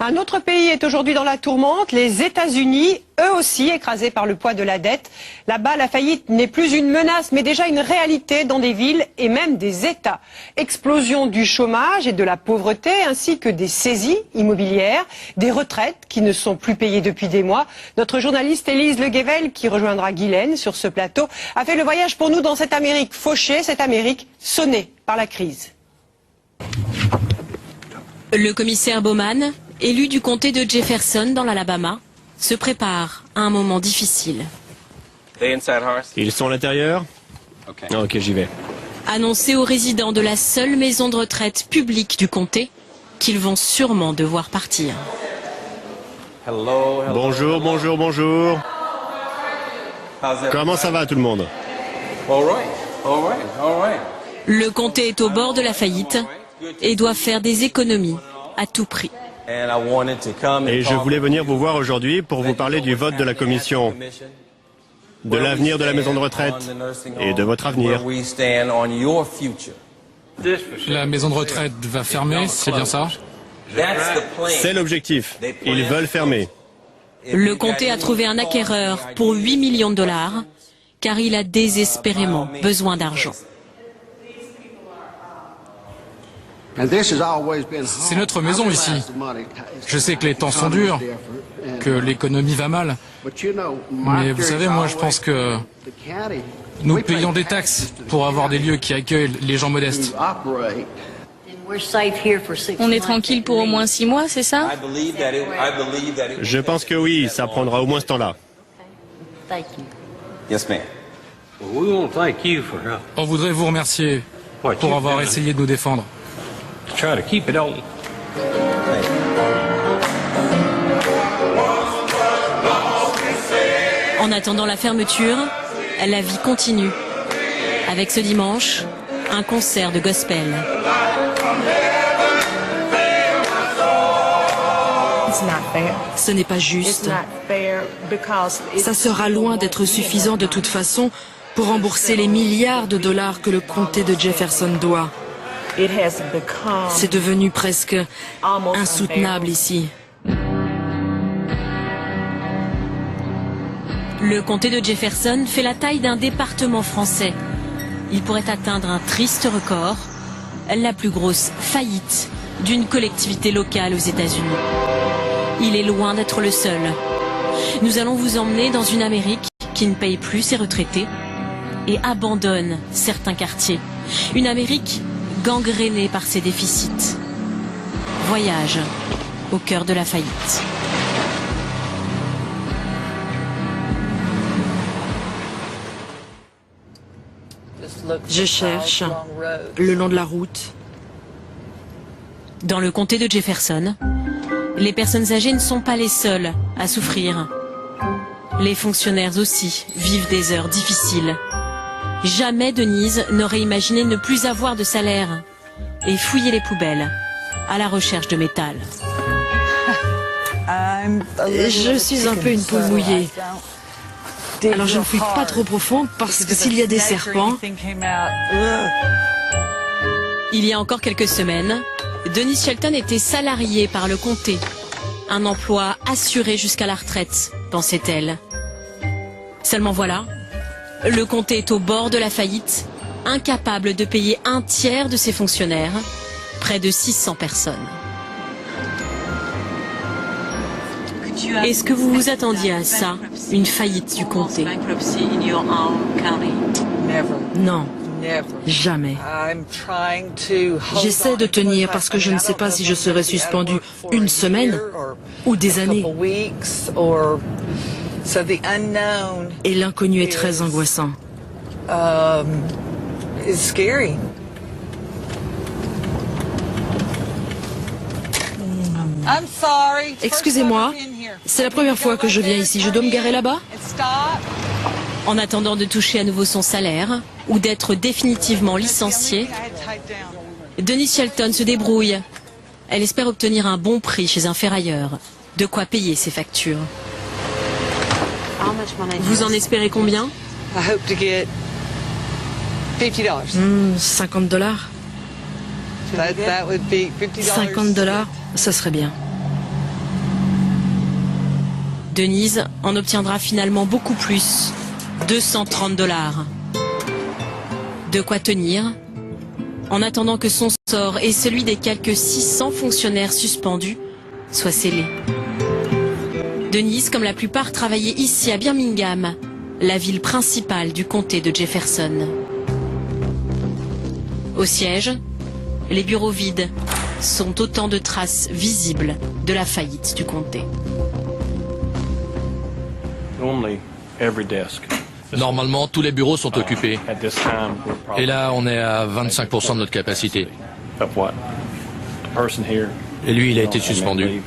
Un autre pays est aujourd'hui dans la tourmente, les États-Unis, eux aussi écrasés par le poids de la dette. Là-bas, la faillite n'est plus une menace, mais déjà une réalité dans des villes et même des États. Explosion du chômage et de la pauvreté, ainsi que des saisies immobilières, des retraites qui ne sont plus payées depuis des mois. Notre journaliste Élise Le Guével, qui rejoindra Guylaine sur ce plateau, a fait le voyage pour nous dans cette Amérique fauchée, cette Amérique sonnée par la crise. Le commissaire Bowman, élu du comté de Jefferson dans l'Alabama, se prépare à un moment difficile. Ils sont à l'intérieur? Ok, j'y vais. Annoncé aux résidents de la seule maison de retraite publique du comté qu'ils vont sûrement devoir partir. Bonjour, bonjour, bonjour. Comment ça va tout le monde? Le comté est au bord de la faillite et doit faire des économies à tout prix. Et je voulais venir vous voir aujourd'hui pour vous parler du vote de la commission, de l'avenir de la maison de retraite et de votre avenir. La maison de retraite va fermer, c'est bien ça? C'est l'objectif. Ils veulent fermer. Le comté a trouvé un acquéreur pour 8 millions de dollars car il a désespérément besoin d'argent. C'est notre maison ici. Je sais que les temps sont durs, que l'économie va mal. Mais vous savez, moi je pense que nous payons des taxes pour avoir des lieux qui accueillent les gens modestes. On est tranquille pour au moins 6 mois, c'est ça? Je pense que oui, ça prendra au moins ce temps-là. On voudrait vous remercier pour avoir essayé de nous défendre. En attendant la fermeture, la vie continue. Avec ce dimanche, un concert de gospel. Ce n'est pas juste. Ça sera loin d'être suffisant de toute façon pour rembourser les milliards de dollars que le comté de Jefferson doit. C'est devenu presque insoutenable ici. Le comté de Jefferson fait la taille d'un département français. Il pourrait atteindre un triste record, la plus grosse faillite d'une collectivité locale aux États-Unis. Il est loin d'être le seul. Nous allons vous emmener dans une Amérique qui ne paye plus ses retraités et abandonne certains quartiers. Une Amérique gangrénée par ses déficits. Voyage au cœur de la faillite. Je cherche le long de la route. Dans le comté de Jefferson, les personnes âgées ne sont pas les seules à souffrir. Les fonctionnaires aussi vivent des heures difficiles. Jamais Denise n'aurait imaginé ne plus avoir de salaire et fouiller les poubelles à la recherche de métal. Je suis un peu une poule mouillée. Alors je ne fouille pas trop profond parce que s'il y a des serpents... Il y a encore quelques semaines, Denise Shelton était salariée par le comté. Un emploi assuré jusqu'à la retraite, pensait-elle. Seulement voilà, le comté est au bord de la faillite, incapable de payer un tiers de ses fonctionnaires, près de 600 personnes. Est-ce que vous vous attendiez à ça, une faillite du comté? Non, jamais. J'essaie de tenir parce que je ne sais pas si je serai suspendu une semaine ou des années. Et l'inconnu est très angoissant. Excusez-moi, c'est la première fois que je viens ici. Je dois me garer là-bas? En attendant de toucher à nouveau son salaire ou d'être définitivement licenciée, Denise Shelton se débrouille. Elle espère obtenir un bon prix chez un ferrailleur, de quoi payer ses factures. Vous en espérez combien? 50 dollars. 50 dollars, ça serait bien. Denise en obtiendra finalement beaucoup plus, 230 $. De quoi tenir, en attendant que son sort et celui des quelques 600 fonctionnaires suspendus soient scellés. Denise, comme la plupart, travaillait ici à Birmingham, la ville principale du comté de Jefferson. Au siège, les bureaux vides sont autant de traces visibles de la faillite du comté. Normalement, tous les bureaux sont occupés. Et là, on est à 25% de notre capacité. Et lui, il a été suspendu.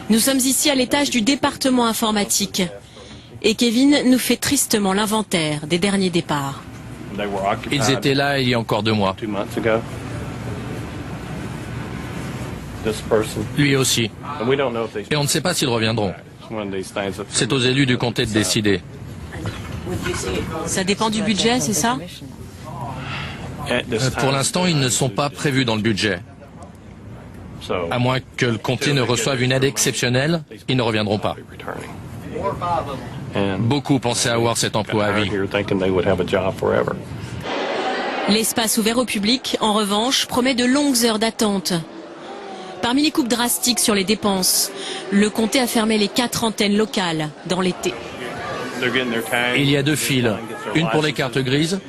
Nous sommes ici à l'étage du département informatique. Et Kevin nous fait tristement l'inventaire des derniers départs. Ils étaient là il y a encore 2 mois. Lui aussi. Et on ne sait pas s'ils reviendront. C'est aux élus du comté de décider. Ça dépend du budget, c'est ça? Pour l'instant, ils ne sont pas prévus dans le budget. À moins que le comté ne reçoive une aide exceptionnelle, ils ne reviendront pas. Beaucoup pensaient avoir cet emploi à vie. L'espace ouvert au public, en revanche, promet de longues heures d'attente. Parmi les coupes drastiques sur les dépenses, le comté a fermé les 4 antennes locales dans l'été. Il y a 2 files, une pour les cartes grises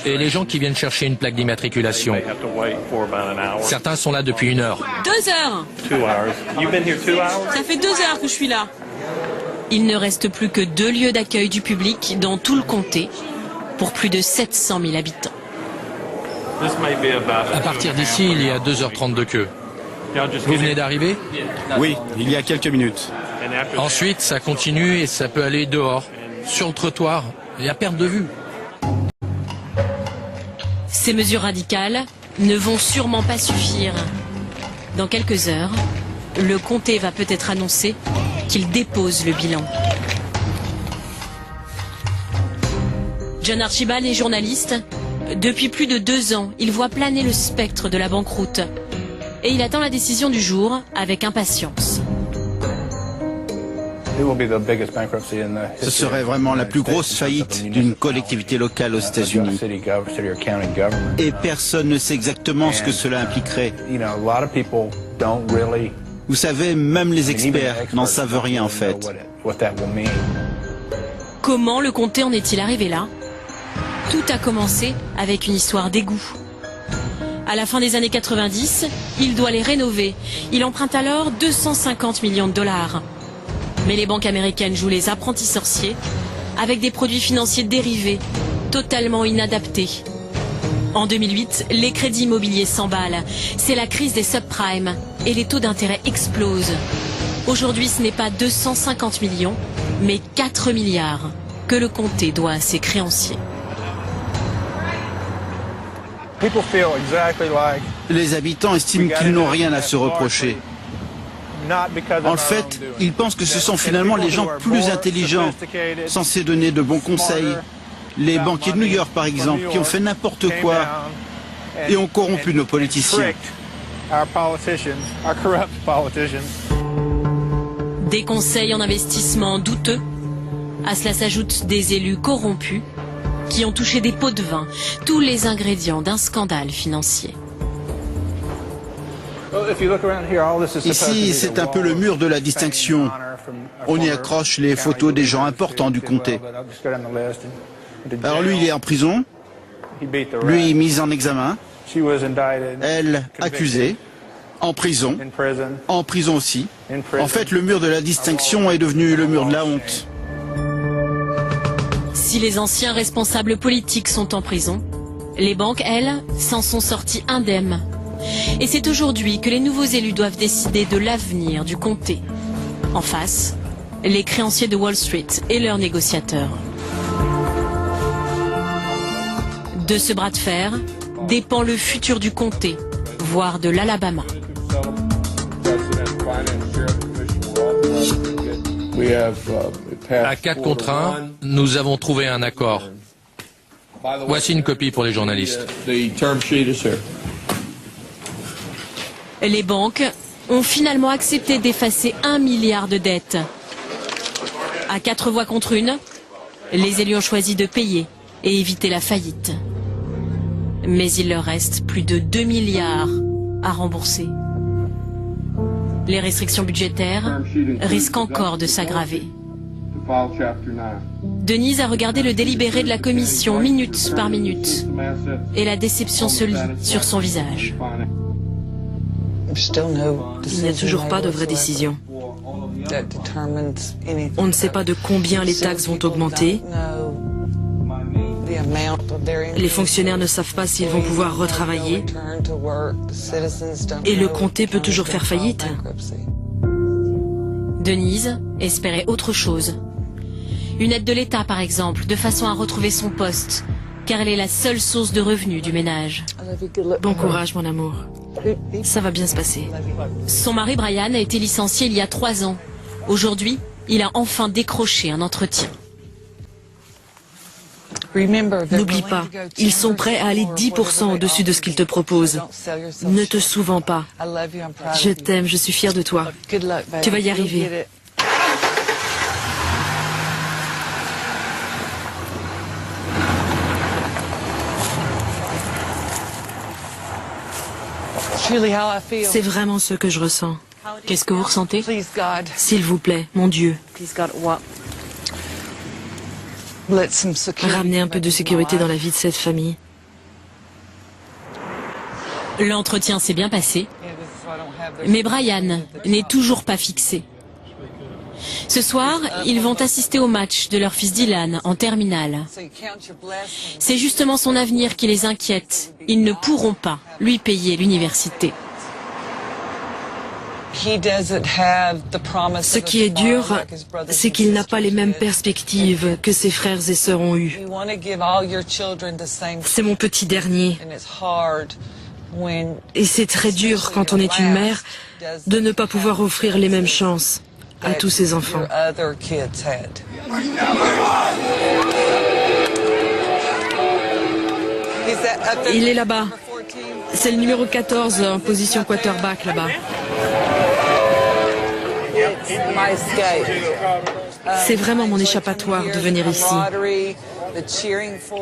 et les gens qui viennent chercher une plaque d'immatriculation. Certains sont là depuis 1 heure. 2 heures! Ça fait 2 heures que je suis là. Il ne reste plus que 2 lieux d'accueil du public dans tout le comté pour plus de 700 000 habitants. À partir d'ici, il y a 2h30 de queue. Vous venez d'arriver? Oui, il y a quelques minutes. Ensuite, ça continue et ça peut aller dehors, sur le trottoir, et à perte de vue. Ces mesures radicales ne vont sûrement pas suffire. Dans quelques heures, le comté va peut-être annoncer qu'il dépose le bilan. John Archibald est journaliste. Depuis plus de 2 ans, il voit planer le spectre de la banqueroute. Et il attend la décision du jour avec impatience. Ce serait vraiment la plus grosse faillite d'une collectivité locale aux États-Unis. Et personne ne sait exactement ce que cela impliquerait. Vous savez, même les experts n'en savent rien en fait. Comment le comté en est-il arrivé là? Tout a commencé avec une histoire d'égout. À la fin des années 90, il doit les rénover. Il emprunte alors 250 millions $. Mais les banques américaines jouent les apprentis sorciers avec des produits financiers dérivés, totalement inadaptés. En 2008, les crédits immobiliers s'emballent. C'est la crise des subprimes et les taux d'intérêt explosent. Aujourd'hui, ce n'est pas 250 millions, mais 4 milliards que le comté doit à ses créanciers. Les habitants estiment qu'ils n'ont rien à se reprocher. En fait, ils pensent que ce sont finalement les gens plus intelligents, censés donner de bons conseils. Les banquiers de New York, par exemple, qui ont fait n'importe quoi et ont corrompu nos politiciens. Des conseils en investissement douteux. À cela s'ajoutent des élus corrompus qui ont touché des pots de vin, tous les ingrédients d'un scandale financier. Ici, c'est un peu le mur de la distinction. On y accroche les photos des gens importants du comté. Alors lui, il est en prison. Lui, mis en examen. Elle, accusée. En prison. En prison aussi. En fait, le mur de la distinction est devenu le mur de la honte. Si les anciens responsables politiques sont en prison, les banques, elles, s'en sont sorties indemnes. Et c'est aujourd'hui que les nouveaux élus doivent décider de l'avenir du comté. En face, les créanciers de Wall Street et leurs négociateurs. De ce bras de fer dépend le futur du comté, voire de l'Alabama. À 4 contre 1, nous avons trouvé un accord. Voici une copie pour les journalistes. Les banques ont finalement accepté d'effacer 1 milliard de dettes. À 4 voix contre une, les élus ont choisi de payer et éviter la faillite. Mais il leur reste plus de 2 milliards à rembourser. Les restrictions budgétaires risquent encore de s'aggraver. Denise a regardé le délibéré de la commission minute par minute et la déception se lit sur son visage. Il n'y a toujours pas de vraie décision. On ne sait pas de combien les taxes vont augmenter. Les fonctionnaires ne savent pas s'ils vont pouvoir retravailler. Et le comté peut toujours faire faillite. Denise espérait autre chose. Une aide de l'État, par exemple, de façon à retrouver son poste, car elle est la seule source de revenus du ménage. Bon courage, mon amour. Ça va bien se passer. Son mari Brian a été licencié il y a 3 ans. Aujourd'hui, il a enfin décroché un entretien. N'oublie pas, ils sont prêts à aller 10% au-dessus de ce qu'ils te proposent. Ne te sous-vends pas. Je t'aime, je suis fière de toi. Tu vas y arriver. C'est vraiment ce que je ressens. Qu'est-ce que vous ressentez? S'il vous plaît, mon Dieu. Ramenez un peu de sécurité dans la vie de cette famille. L'entretien s'est bien passé, mais Brian n'est toujours pas fixé. Ce soir, ils vont assister au match de leur fils Dylan en terminale. C'est justement son avenir qui les inquiète. Ils ne pourront pas lui payer l'université. Ce qui est dur, c'est qu'il n'a pas les mêmes perspectives que ses frères et sœurs ont eues. C'est mon petit dernier. Et c'est très dur quand on est une mère de ne pas pouvoir offrir les mêmes chances à tous ses enfants. Il est là-bas. C'est le numéro 14 en position quarterback là-bas. C'est vraiment mon échappatoire de venir ici.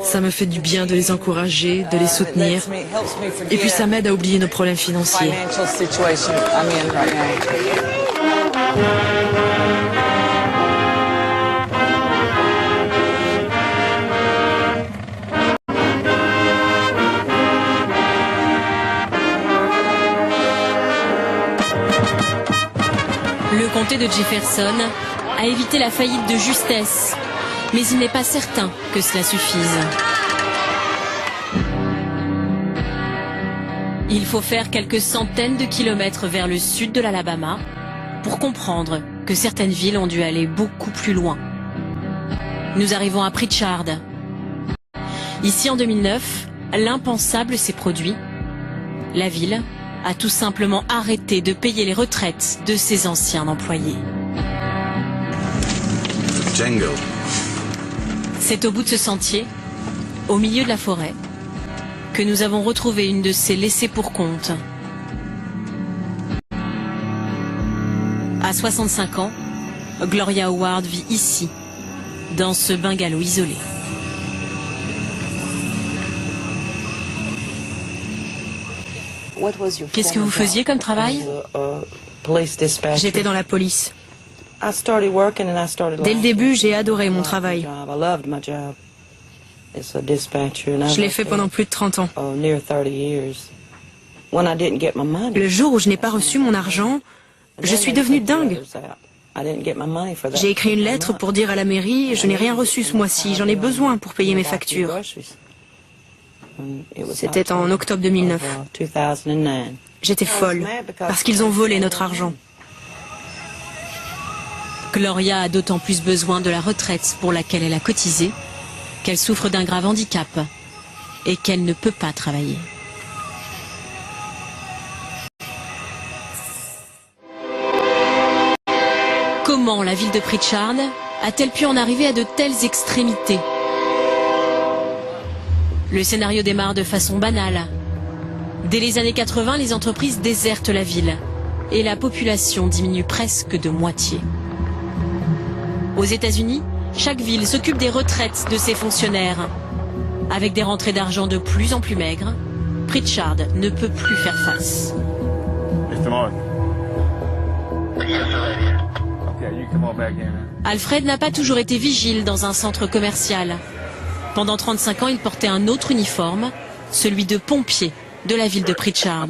Ça me fait du bien de les encourager, de les soutenir. Et puis ça m'aide à oublier nos problèmes financiers. Le comté de Jefferson a évité la faillite de justesse, mais il n'est pas certain que cela suffise. Il faut faire quelques centaines de kilomètres vers le sud de l'Alabama pour comprendre que certaines villes ont dû aller beaucoup plus loin. Nous arrivons à Pritchard. Ici en 2009, l'impensable s'est produit. La ville a tout simplement arrêté de payer les retraites de ses anciens employés. Django. C'est au bout de ce sentier, au milieu de la forêt, que nous avons retrouvé une de ces laissées pour compte. À 65 ans, Gloria Howard vit ici, dans ce bungalow isolé. Qu'est-ce que vous faisiez comme travail? J'étais dans la police. Dès le début, j'ai adoré mon travail. Je l'ai fait pendant plus de 30 ans. Le jour où je n'ai pas reçu mon argent, je suis devenue dingue. J'ai écrit une lettre pour dire à la mairie, je n'ai rien reçu ce mois-ci, j'en ai besoin pour payer mes factures. C'était en octobre 2009. J'étais folle, parce qu'ils ont volé notre argent. Gloria a d'autant plus besoin de la retraite pour laquelle elle a cotisé, qu'elle souffre d'un grave handicap et qu'elle ne peut pas travailler. Comment la ville de Pritchard a-t-elle pu en arriver à de telles extrémités? Le scénario démarre de façon banale. Dès les années 80, les entreprises désertent la ville et la population diminue presque de moitié. Aux États-Unis, chaque ville s'occupe des retraites de ses fonctionnaires. Avec des rentrées d'argent de plus en plus maigres, Pritchard ne peut plus faire face. Alfred n'a pas toujours été vigile dans un centre commercial. Pendant 35 ans, il portait un autre uniforme, celui de pompier de la ville de Pritchard.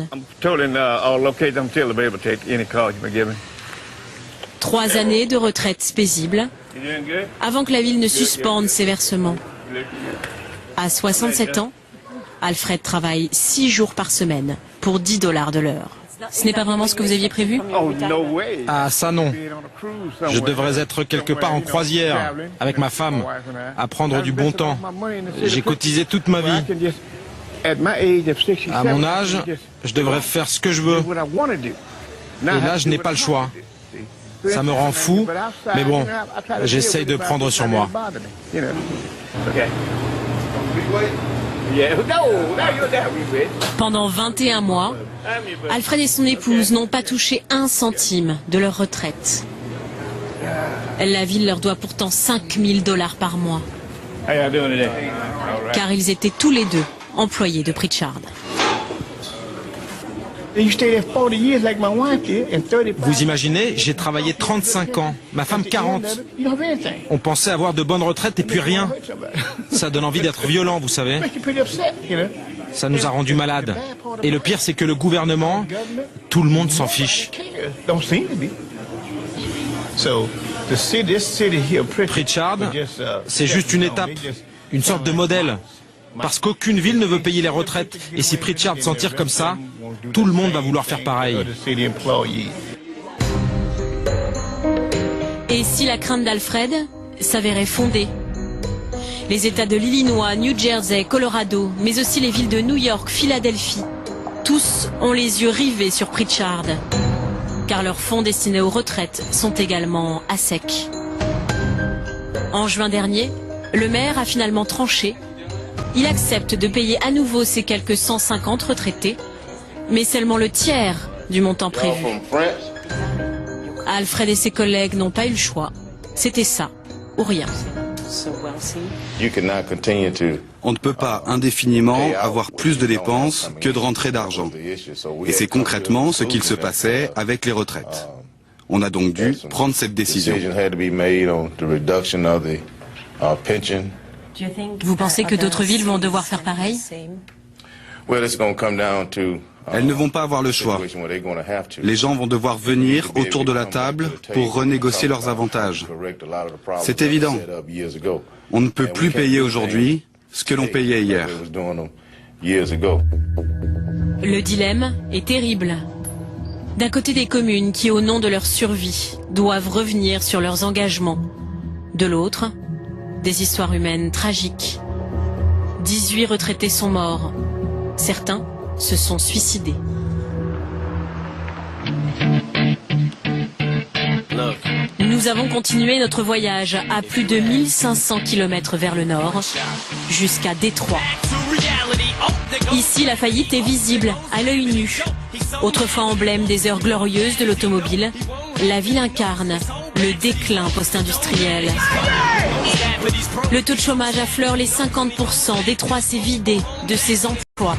3 années de retraite paisible avant que la ville ne suspende ses versements. À 67 ans, Alfred travaille 6 jours par semaine pour $10 de l'heure. Ce n'est pas vraiment ce que vous aviez prévu? Ah, ça non. Je devrais être quelque part en croisière avec ma femme, à prendre du bon temps. J'ai cotisé toute ma vie. À mon âge, je devrais faire ce que je veux. Et là, je n'ai pas le choix. Ça me rend fou, mais bon, j'essaye de prendre sur moi. Pendant 21 mois, Alfred et son épouse n'ont pas touché 1 centime de leur retraite. La ville leur doit pourtant $5 000 par mois. Car ils étaient tous les deux employés de Pritchard. Vous imaginez, j'ai travaillé 35 ans, ma femme 40. On pensait avoir de bonnes retraites et puis rien. Ça donne envie d'être violent, vous savez. Ça nous a rendus malades. Et le pire, c'est que le gouvernement, tout le monde s'en fiche. Pritchard, c'est juste une étape, une sorte de modèle. Parce qu'aucune ville ne veut payer les retraites. Et si Pritchard s'en tire comme ça, tout le monde va vouloir faire pareil. Et si la crainte d'Alfred s'avérait fondée? Les États de l'Illinois, New Jersey, Colorado, mais aussi les villes de New York, Philadelphie, tous ont les yeux rivés sur Pritchard. Car leurs fonds destinés aux retraites sont également à sec. En juin dernier, le maire a finalement tranché. Il accepte de payer à nouveau ses quelques 150 retraités, mais seulement le tiers du montant prévu. Alfred et ses collègues n'ont pas eu le choix. C'était ça, ou rien. On ne peut pas indéfiniment avoir plus de dépenses que de rentrées d'argent. Et c'est concrètement ce qu'il se passait avec les retraites. On a donc dû prendre cette décision. Vous pensez que d'autres villes vont devoir faire pareil? Elles ne vont pas avoir le choix. Les gens vont devoir venir autour de la table pour renégocier leurs avantages. C'est évident. On ne peut plus payer aujourd'hui ce que l'on payait hier. Le dilemme est terrible. D'un côté, des communes qui, au nom de leur survie, doivent revenir sur leurs engagements. De l'autre, des histoires humaines tragiques. 18 retraités sont morts. Certains se sont suicidés. Nous avons continué notre voyage à plus de 1500 km vers le nord, jusqu'à Détroit. Ici, la faillite est visible à l'œil nu. Autrefois emblème des heures glorieuses de l'automobile, la ville incarne le déclin post-industriel. Le taux de chômage affleure les 50%. Détroit s'est vidé de ses emplois,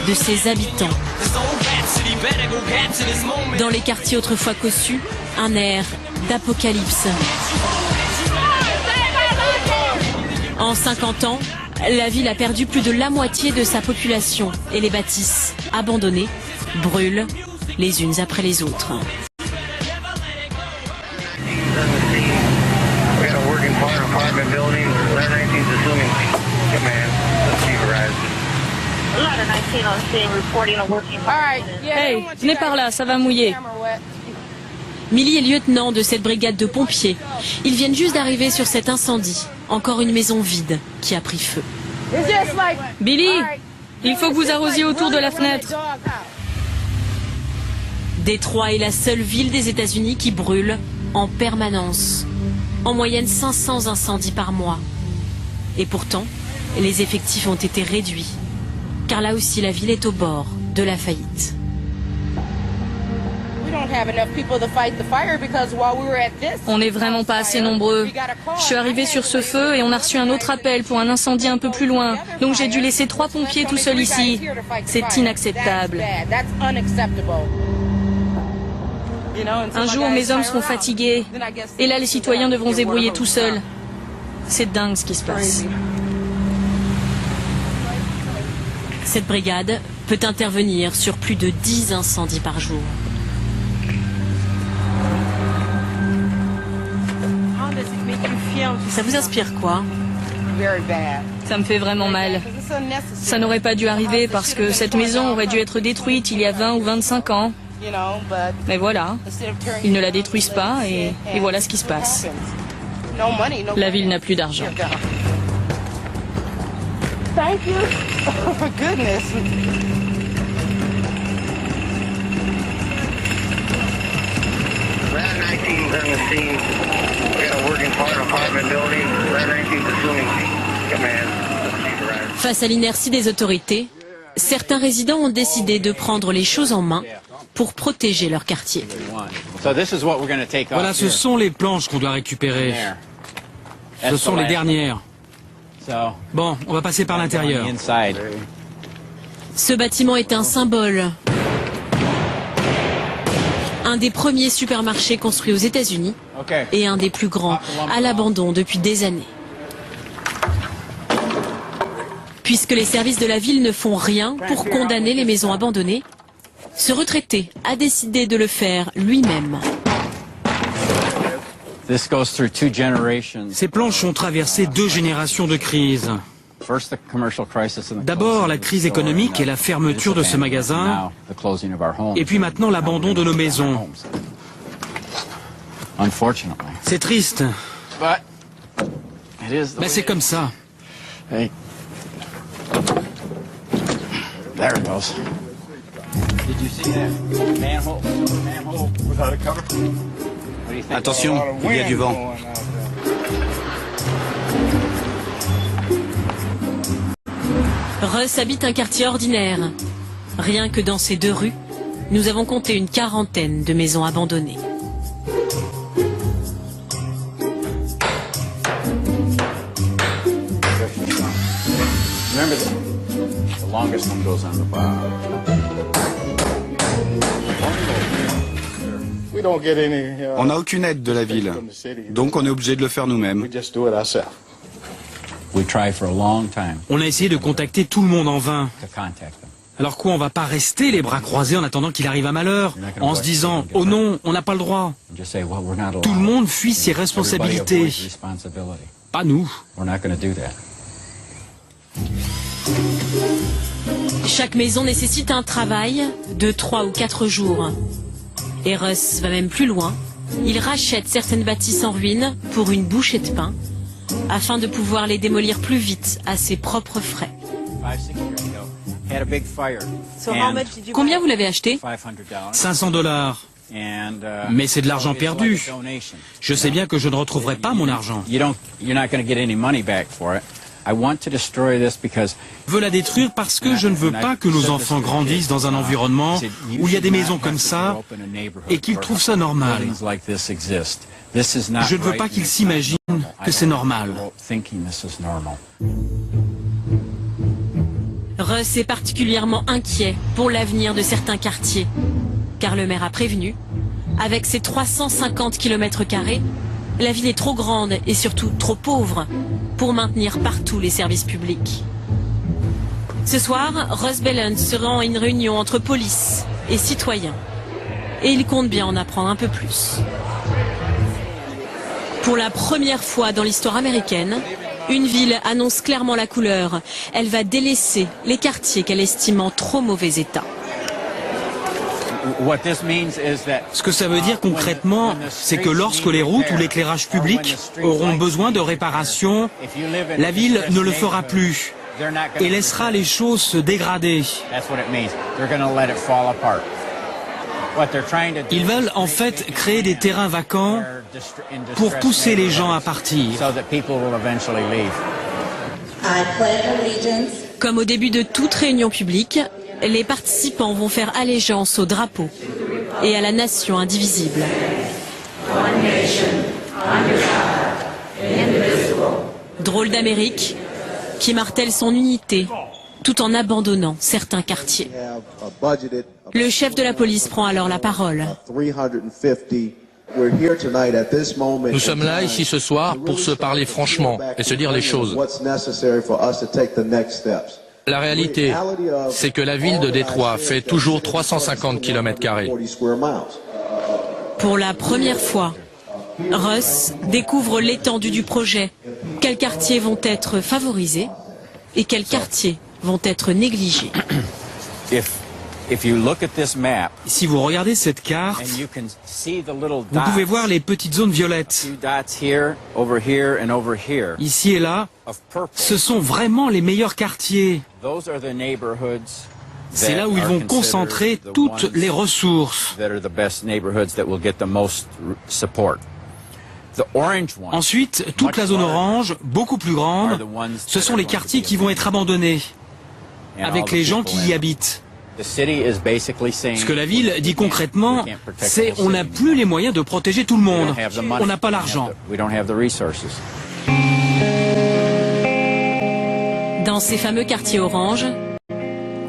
de ses habitants. Dans les quartiers autrefois cossus, un air d'apocalypse. En 50 ans, la ville a perdu plus de la moitié de sa population et les bâtisses, abandonnées, brûlent les unes après les autres. Hey, venez par là, ça va mouiller. Millie est lieutenant de cette brigade de pompiers. Ils viennent juste d'arriver sur cet incendie. Encore une maison vide qui a pris feu. Billy, il faut que vous arrosiez autour de la fenêtre. Détroit est la seule ville des États-Unis qui brûle en permanence. En moyenne 500 incendies par mois. Et pourtant, les effectifs ont été réduits. Car là aussi, la ville est au bord de la faillite. On n'est vraiment pas assez nombreux. Je suis arrivée sur ce feu et on a reçu un autre appel pour un incendie un peu plus loin. Donc j'ai dû laisser 3 pompiers tout seuls ici. C'est inacceptable. Un jour, mes hommes seront fatigués. Et là, les citoyens devront se débrouiller tout seuls. C'est dingue ce qui se passe. Cette brigade peut intervenir sur plus de 10 incendies par jour. Ça vous inspire quoi? Ça me fait vraiment mal. Ça n'aurait pas dû arriver parce que cette maison aurait dû être détruite il y a 20 ou 25 ans. Mais voilà, ils ne la détruisent pas et voilà ce qui se passe. La ville n'a plus d'argent. Thank you. For goodness. Face à l'inertie des autorités, certains résidents ont décidé de prendre les choses en main pour protéger leur quartier. Voilà, ce sont les planches qu'on doit récupérer. Ce sont les dernières. Bon, on va passer par l'intérieur. Ce bâtiment est un symbole. Un des premiers supermarchés construits aux États-Unis et un des plus grands à l'abandon depuis des années. Puisque les services de la ville ne font rien pour condamner les maisons abandonnées, ce retraité a décidé de le faire lui-même. Ces planches ont traversé 2 générations de crises. D'abord la crise économique et la fermeture de ce magasin, et puis maintenant l'abandon de nos maisons. C'est triste. Mais c'est comme ça. Attention, il y a du vent. Russ habite un quartier ordinaire. Rien que dans ces 2 rues, nous avons compté une 40aine de maisons abandonnées. On n'a aucune aide de la ville, donc on est obligé de le faire nous-mêmes. On a essayé de contacter tout le monde en vain. Alors quoi, on va pas rester les bras croisés en attendant qu'il arrive un malheur, en se disant « Oh non, on n'a pas le droit ». Tout le monde fuit ses responsabilités. Pas nous. Chaque maison nécessite un travail de 3 ou 4 jours. Et Russ va même plus loin. Il rachète certaines bâtisses en ruine pour une bouchée de pain, afin de pouvoir les démolir plus vite à ses propres frais. Combien vous l'avez acheté? $500. Mais c'est de l'argent perdu. Je sais bien que je ne retrouverai pas mon argent. Je veux la détruire parce que je ne veux pas que nos enfants grandissent dans un environnement où il y a des maisons comme ça et qu'ils trouvent ça normal. Je ne veux pas qu'ils s'imaginent que c'est normal. Russ est particulièrement inquiet pour l'avenir de certains quartiers, car le maire a prévenu, avec ses 350 km², la ville est trop grande et surtout trop pauvre pour maintenir partout les services publics. Ce soir, Russ Belland se rend à une réunion entre police et citoyens. Et il compte bien en apprendre un peu plus. Pour la première fois dans l'histoire américaine, une ville annonce clairement la couleur. Elle va délaisser les quartiers qu'elle estime en trop mauvais état. Ce que ça veut dire concrètement, c'est que lorsque les routes ou l'éclairage public auront besoin de réparation, la ville ne le fera plus et laissera les choses se dégrader. Ils veulent en fait créer des terrains vacants pour pousser les gens à partir. Comme au début de toute réunion publique, les participants vont faire allégeance au drapeau. et à la nation indivisible. Drôle d'Amérique qui martèle son unité tout en abandonnant certains quartiers. Le chef de la police prend alors la parole. Nous sommes là, ici ce soir, pour se parler franchement et se dire les choses. La réalité, c'est que la ville de Détroit fait toujours 350 km². Pour la première fois, Russ découvre l'étendue du projet. Quels quartiers vont être favorisés et quels quartiers vont être négligés. Si vous regardez cette carte, vous pouvez voir les petites zones violettes. Ici et là, ce sont vraiment les meilleurs quartiers. C'est là où ils vont concentrer toutes les ressources. Ensuite, toute la zone orange, beaucoup plus grande, ce sont les quartiers qui vont être abandonnés, avec les gens qui y habitent. Ce que la ville dit concrètement, c'est on n'a plus les moyens de protéger tout le monde. On n'a pas l'argent. Dans ces fameux quartiers oranges,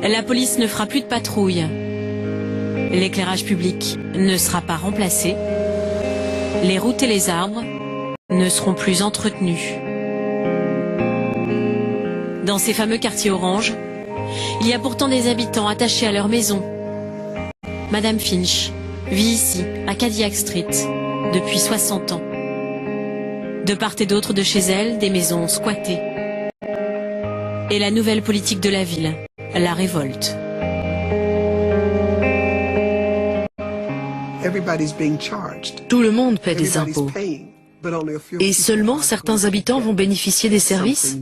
la police ne fera plus de patrouille. L'éclairage public ne sera pas remplacé. Les routes et les arbres ne seront plus entretenus. Dans ces fameux quartiers oranges, il y a pourtant des habitants attachés à leur maison. Madame Finch vit ici, à Cadillac Street, depuis 60 ans. De part et d'autre de chez elle, des maisons squattées. Et la nouvelle politique de la ville la révolte. Tout le monde paie des impôts. Et seulement certains habitants vont bénéficier des services?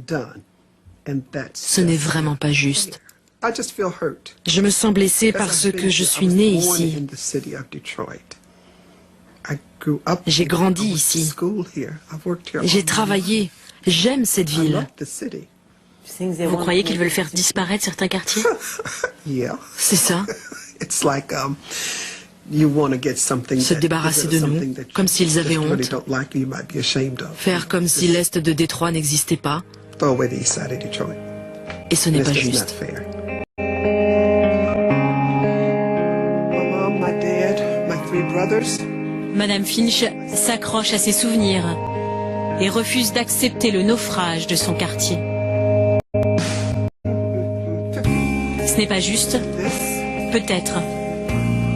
Ce n'est vraiment pas juste. Je me sens blessée parce que je suis née ici. J'ai grandi ici. J'ai travaillé. J'aime cette ville. Vous croyez qu'ils veulent faire disparaître certains quartiers? C'est ça. Se débarrasser de nous, comme s'ils avaient honte. Faire comme si l'Est de Détroit n'existait pas. Et ce n'est pas juste. Madame Finch s'accroche à ses souvenirs et refuse d'accepter le naufrage de son quartier. Ce n'est pas juste? Peut-être.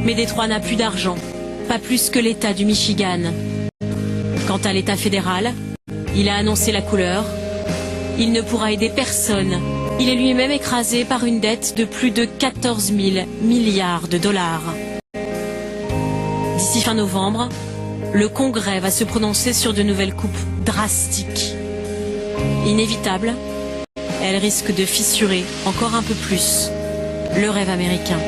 Mais Détroit n'a plus d'argent, pas plus que l'État du Michigan. Quant à l'État fédéral, il a annoncé la couleur. Il ne pourra aider personne. Il est lui-même écrasé par une dette de plus de 14 000 milliards de dollars. D'ici fin novembre, le Congrès va se prononcer sur de nouvelles coupes drastiques. Inévitables, elles risquent de fissurer encore un peu plus le rêve américain.